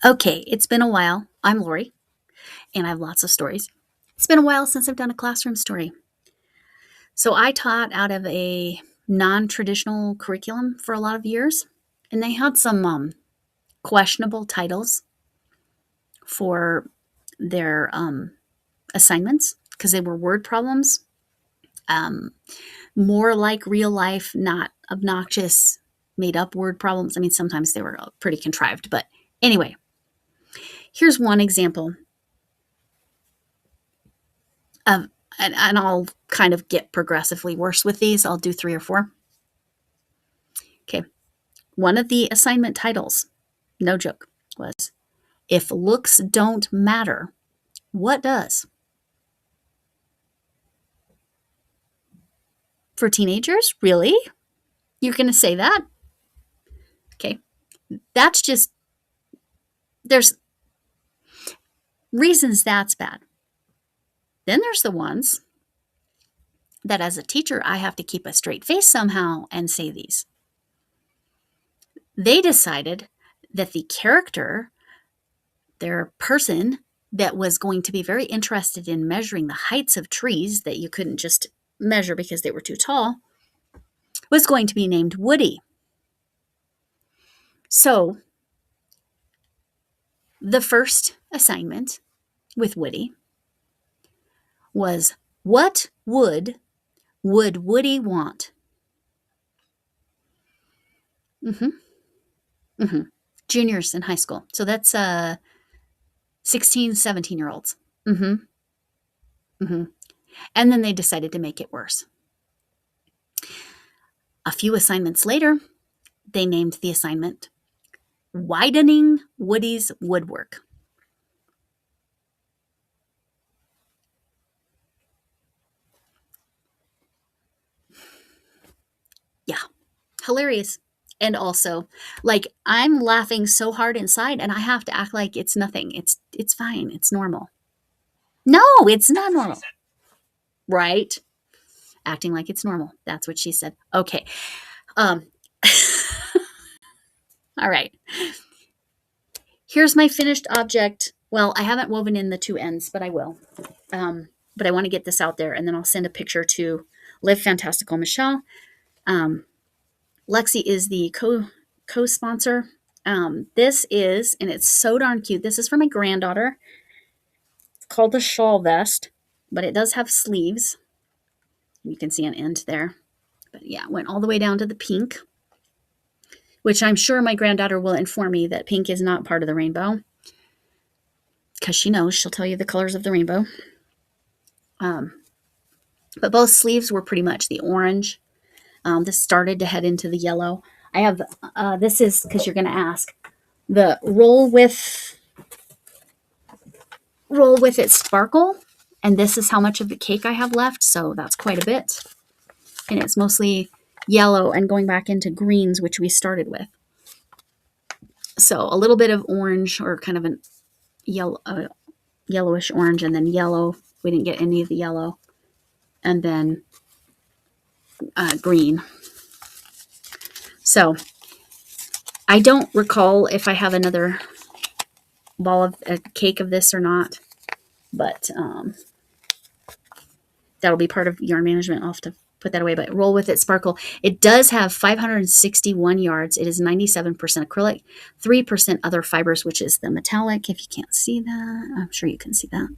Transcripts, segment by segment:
Okay, it's been a while. I'm Lori, and I have lots of stories. It's been a while since I've done a classroom story. So I taught out of a non-traditional curriculum for a lot of years, and they had some questionable titles for their assignments because they were word problems, um, more like real life, not obnoxious, made up word problems. I mean, sometimes they were pretty contrived, but anyway, here's one example of, and I'll kind of get progressively worse with these. I'll do 3 or 4. Okay. One of the assignment titles, no joke, was If Looks Don't Matter, What Does? For teenagers? Really? You're going to say that? Okay. That's just, there's reasons that's bad. Then there's the ones that as a teacher, I have to keep a straight face somehow and say these. They decided that the character, their person that was going to be very interested in measuring the heights of trees that you couldn't just measure because they were too tall, was going to be named Woody. So the first assignment with Woody was, what would Woody want? Juniors in high school. So that's 16, 17-year-olds. And then they decided to make it worse. A few assignments later, they named the assignment Widening Woody's Woodwork. Yeah, hilarious. And also, like, I'm laughing so hard inside and I have to act like it's nothing. It's fine. It's normal. No, it's not normal. Right? Acting like it's normal. That's what she said. Okay. All right. Here's my finished object. Well, I haven't woven in the 2 ends, but I will. But I want to get this out there, and then I'll send a picture to Live Fantastical Michelle. Lexi is the co-sponsor. This is, and it's so darn cute. This is for my granddaughter. It's called the shawl vest, but it does have sleeves. You can see an end there. But yeah, it went all the way down to the pink, which I'm sure my granddaughter will inform me that pink is not part of the rainbow, because she knows. She'll tell you the colors of the rainbow. But both sleeves were pretty much the orange. This started to head into the yellow. I have, this is, because you're going to ask, the roll with it sparkle. And this is how much of the cake I have left. So that's quite a bit. And it's mostly yellow and going back into greens, which we started with. So a little bit of orange, or kind of an yellowish orange, and then yellow. We didn't get any of the yellow. And then green. So I don't recall if I have another ball of a cake of this or not, but that'll be part of yarn management. I'll have to put that away. But roll with it sparkle. It does have 561 yards. It is 97% acrylic, 3% other fibers, which is the metallic. If you can't see that, I'm sure you can see that.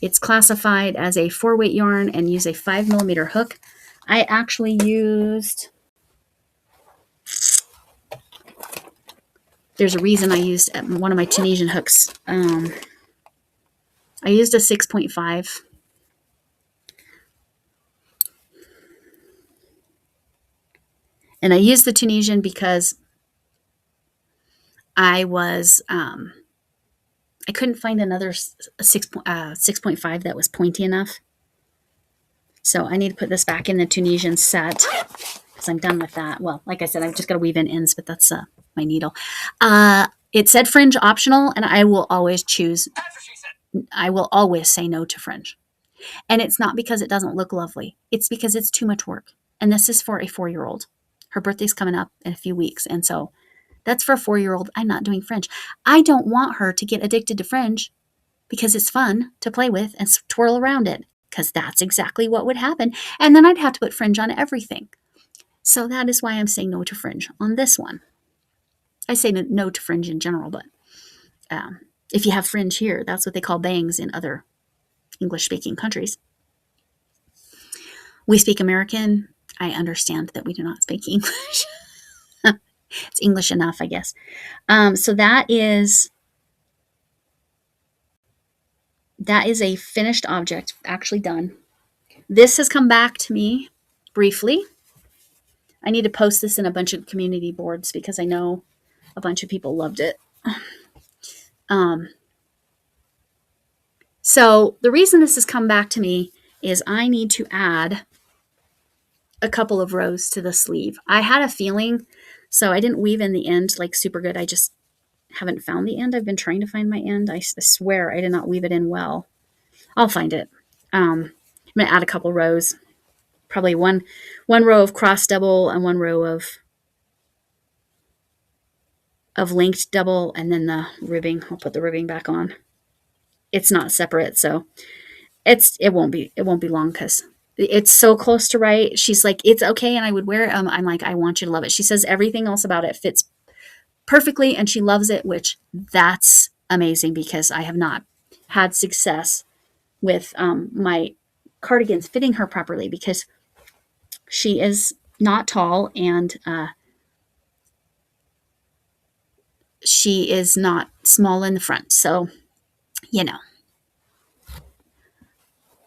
It's classified as a 4-weight yarn and use a 5mm hook. I actually used, there's a reason I used one of my Tunisian hooks. I used a 6.5. And I used the Tunisian because I couldn't find another 6.5 that was pointy enough. So I need to put this back in the Tunisian set because I'm done with that. Well, like I said, I've just got to weave in ends, but that's my needle. It said fringe optional, and I will always say no to fringe. And it's not because it doesn't look lovely. It's because it's too much work. And this is for a 4-year-old. Her birthday's coming up in a few weeks. And so That's for a 4-year-old. I'm not doing fringe. I don't want her to get addicted to fringe because it's fun to play with and twirl around it, because that's exactly what would happen. And then I'd have to put fringe on everything. So that is why I'm saying no to fringe on this one. I say no to fringe in general, but if you have fringe here, that's what they call bangs in other English-speaking countries. We speak American. I understand that we do not speak English. It's English enough, I guess. So that is a finished object, actually done. This has come back to me briefly. I need to post this in a bunch of community boards because I know a bunch of people loved it. So the reason this has come back to me is I need to add a couple of rows to the sleeve. I had a feeling, so I didn't weave in the end like super good. I just haven't found the end. I've been trying to find my end. I swear I did not weave it in well. I'll find it. I'm going to add a couple rows. Probably one row of cross double and one row of linked double, and then the ribbing. I'll put the ribbing back on. It's not separate, so it won't be long because it's so close to right. She's like, it's okay, and I would wear it. I'm like, I want you to love it. She says everything else about it fits perfectly, and she loves it, which that's amazing because I have not had success with my cardigans fitting her properly because she is not tall and she is not small in the front. So, I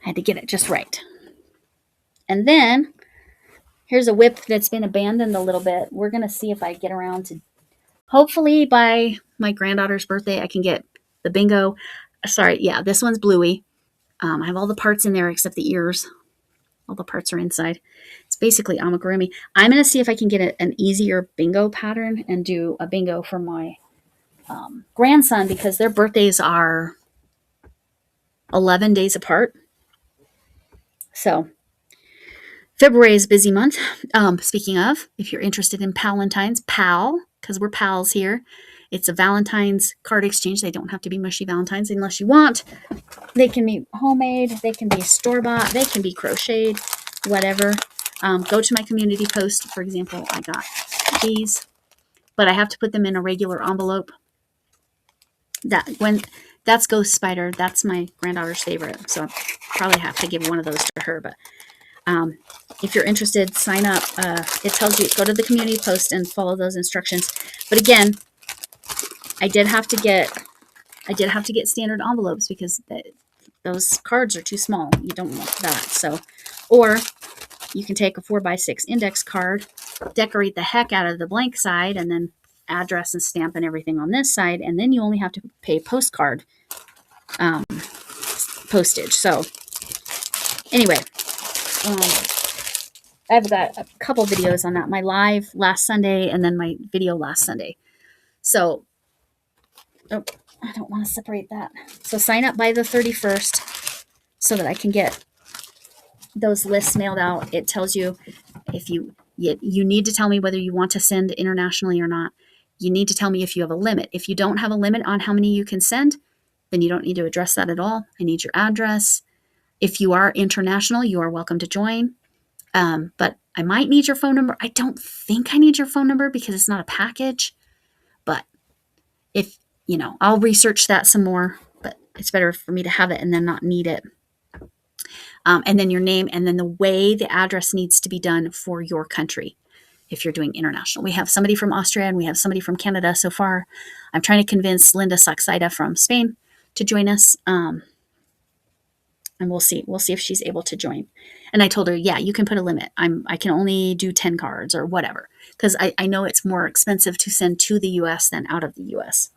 had to get it just right. And then here's a whip that's been abandoned a little bit. We're going to see if I get around to, hopefully by my granddaughter's birthday, I can get the bingo. Sorry, yeah, this one's bluey. I have all the parts in there except the ears. All the parts are inside. It's basically amigurumi. I'm going to see if I can get an easier bingo pattern and do a bingo for my grandson because their birthdays are 11 days apart. So February is a busy month. Speaking of, if you're interested in Palentine's, because we're pals here. It's a Valentine's card exchange. They don't have to be mushy Valentines unless you want. They can be homemade. They can be store-bought. They can be crocheted, whatever. Go to my community post. For example, I got these, but I have to put them in a regular envelope. That's Ghost Spider. That's my granddaughter's favorite, so I probably have to give one of those to her. But if you're interested, sign up. It tells you, go to the community post and follow those instructions. But again, I did have to get standard envelopes because those cards are too small. You don't want that. So, or you can take a 4x6 index card, decorate the heck out of the blank side, and then address and stamp and everything on this side, and then you only have to pay postcard postage. So anyway, I've got a couple videos on that. My live last Sunday and then my video last Sunday. So I don't want to separate that. So sign up by the 31st so that I can get those lists mailed out. It tells you if you need to tell me whether you want to send internationally or not. You need to tell me if you have a limit. If you don't have a limit on how many you can send, then you don't need to address that at all. I need your address. If you are international, you are welcome to join. But I might need your phone number. I don't think I need your phone number because it's not a package. But if, I'll research that some more. But it's better for me to have it and then not need it. And then your name and then the way the address needs to be done for your country. If you're doing international, we have somebody from Austria and we have somebody from Canada so far. I'm trying to convince Linda Saxida from Spain to join us. And we'll see if she's able to join. And I told her, yeah, you can put a limit. I can only do 10 cards or whatever, because I know it's more expensive to send to the US than out of the US.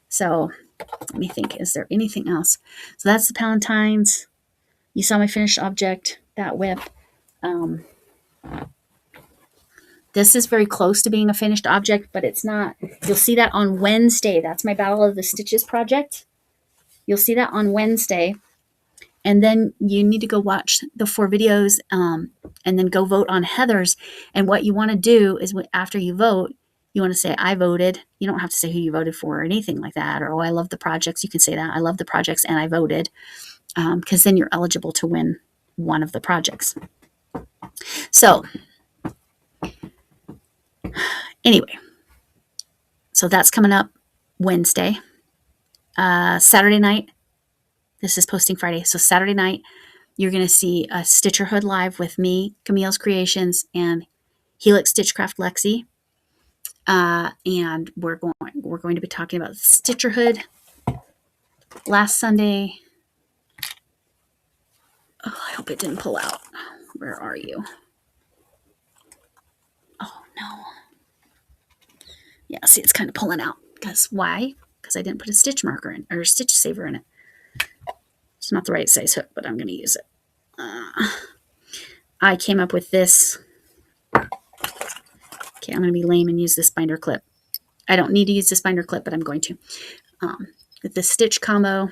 So let me think, is there anything else? So that's the Palentine's. You saw my finished object, that whip. This is very close to being a finished object, but it's not. You'll see that on Wednesday. That's my Battle of the Stitches project. You'll see that on Wednesday. And then you need to go watch the 4 videos and then go vote on Heather's. And what you want to do is after you vote You want to say, I voted. You don't have to say who you voted for or anything like that. Or, oh, I love the projects. You can say that. I love the projects and I voted. Because then you're eligible to win one of the projects. So, anyway, so that's coming up Wednesday. Saturday night, this is posting Friday. So, Saturday night, you're going to see a Stitcherhood live with me, Camille's Creations, and Helix Stitchcraft Lexi. And we're going to be talking about Stitcherhood. Last Sunday, oh, I hope it didn't pull out. Where are you? Oh, no. Yeah, see, it's kind of pulling out. Because why? Because I didn't put a stitch marker in, or a stitch saver in it. It's not the right size hook, but I'm going to use it. I came up with this. Okay, I'm going to be lame and use this binder clip. I don't need to use this binder clip, but I'm going to. With the stitch combo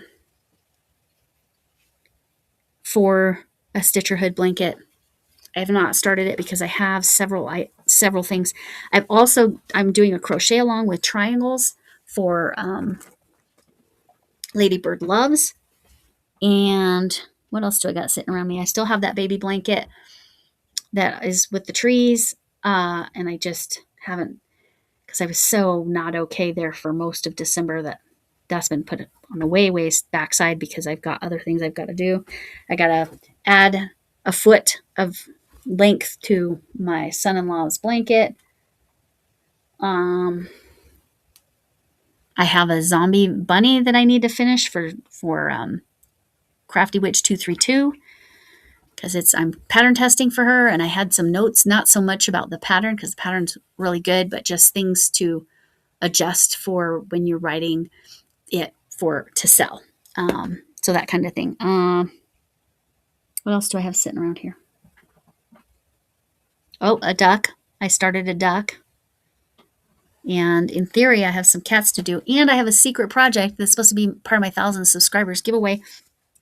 for a Stitcherhood blanket. I have not started it because I have several things. I'm doing a crochet along with triangles for Ladybird Loves. And what else do I got sitting around me? I still have that baby blanket that is with the trees. And I just haven't, because I was so not okay there for most of December that's been put on the way backside because I've got other things I've got to do. I got to add a foot of length to my son-in-law's blanket. I have a zombie bunny that I need to finish for Crafty Witch 232 because I'm pattern testing for her, and I had some notes, not so much about the pattern because the pattern's really good, but just things to adjust for when you're writing it to sell. So that kind of thing. What else do I have sitting around here? Oh, a duck. I started a duck. And in theory, I have some cats to do. And I have a secret project that's supposed to be part of my 1,000 subscribers giveaway.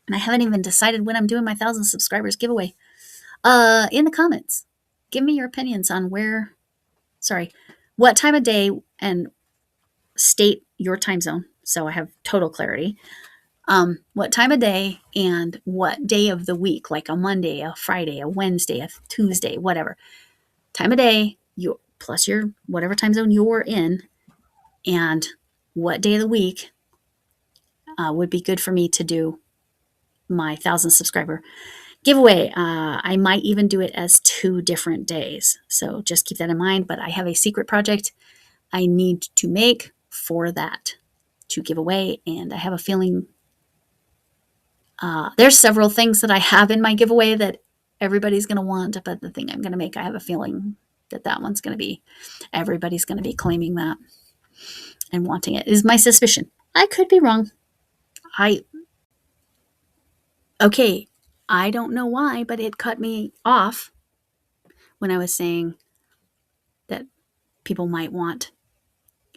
And I haven't even decided when I'm doing my 1,000 subscribers giveaway. In the comments, give me your opinions on what time of day, and state your time zone so I have total clarity. What time of day and what day of the week, like a Monday, a Friday, a Wednesday, a Tuesday, whatever. Time of day, plus your whatever time zone you're in, and what day of the week would be good for me to do my 1,000 subscriber giveaway. I might even do it as 2 different days. So just keep that in mind. But I have a secret project I need to make for that to give away. And I have a feeling there's several things that I have in my giveaway that everybody's going to want. But the thing I'm going to make, I have a feeling that one's going to be, everybody's going to be claiming that and wanting it, is my suspicion. I could be wrong. Okay, I don't know why, but it cut me off when I was saying that people might want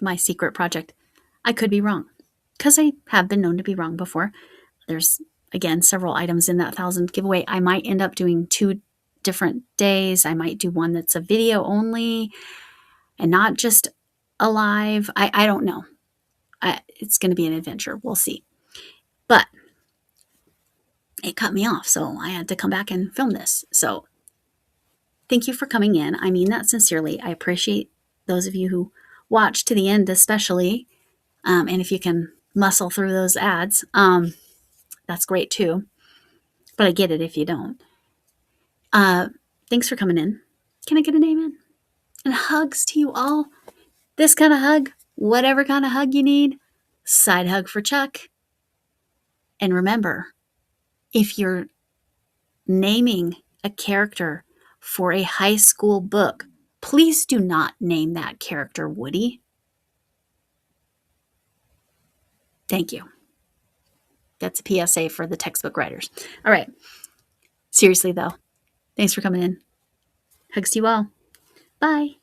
my secret project. I could be wrong because I have been known to be wrong before. There's, again, several items in that 1,000 giveaway. I might end up doing 2 different days. I might do one that's a video only and not just a live. I don't know. It's going to be an adventure. We'll see. But it cut me off, so I had to come back and film this. So thank you for coming in. I mean that sincerely. I appreciate those of you who watch to the end, especially. And if you can muscle through those ads, that's great too. But I get it if you don't. Thanks for coming in. Can I get an amen? And hugs to you all. This kind of hug, whatever kind of hug you need, side hug for Chuck. And remember, if you're naming a character for a high school book, please do not name that character Woody. Thank you. That's a PSA for the textbook writers. All right. Seriously, though, thanks for coming in. Hugs to you all. Bye.